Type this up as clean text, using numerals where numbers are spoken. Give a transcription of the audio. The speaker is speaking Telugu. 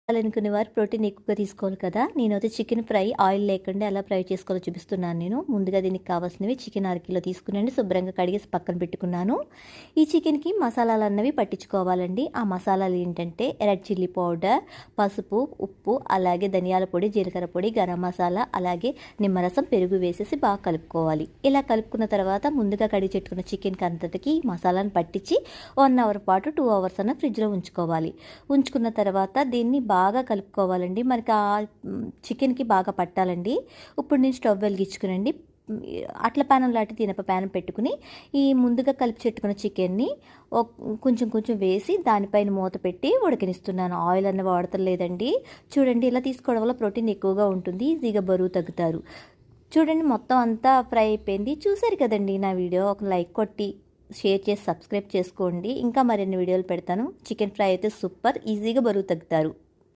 అనుకునే వారు ప్రోటీన్ ఎక్కువగా తీసుకోవాలి కదా. నేనైతే చికెన్ ఫ్రై ఆయిల్ లేకుండా ఎలా ఫ్రై చేసుకోవాలో చూపిస్తున్నాను నేను. ముందుగా దీనికి కావాల్సినవి చికెన్ 1/2 కిలో తీసుకునండి. శుభ్రంగా కడిగేసి పక్కన పెట్టుకున్నాను. ఈ చికెన్కి మసాలాలు అన్నవి పట్టించుకోవాలండి. ఆ మసాలాలు ఏంటంటే రెడ్ చిల్లీ పౌడర్, పసుపు, ఉప్పు, అలాగే ధనియాల పొడి, జీలకర్ర పొడి, గరం మసాలా, అలాగే నిమ్మరసం, పెరుగు వేసేసి బాగా కలుపుకోవాలి. ఇలా కలుపుకున్న తర్వాత ముందుగా కడిగి పెట్టుకున్న చికెన్కి అంతటికి మసాలాను పట్టించి 1 అవర్ పాటు 2 అవర్స్ అన్న ఫ్రిడ్జ్లో ఉంచుకోవాలి. ఉంచుకున్న తర్వాత దీన్ని బాగా కలుపుకోవాలండి. మనకి ఆ చికెన్కి బాగా పట్టాలండి. ఇప్పుడు నేను స్టవ్ వెలిగించుకునండి. అట్ల పానం లాంటి ఇనప పానం పెట్టుకుని ఈ ముందుగా కలిపి పెట్టుకున్న చికెన్ని కొంచెం కొంచెం వేసి దానిపైన మూత పెట్టి ఉడకనిస్తున్నాను. ఆయిల్ అన్న వాడతలేదండి. చూడండి, ఇలా తీసుకోవడం వల్ల ప్రోటీన్ ఎక్కువగా ఉంటుంది. ఈజీగా బరువు తగ్గుతారు. చూడండి, మొత్తం అంతా ఫ్రై అయిపోయింది. చూసారు కదండి నా వీడియో. ఒక లైక్ కొట్టి షేర్ చేసి సబ్స్క్రైబ్ చేసుకోండి. ఇంకా మరిన్ని వీడియోలు పెడతాను. చికెన్ ఫ్రై అయితే సూపర్, ఈజీగా బరువు తగ్గుతారు.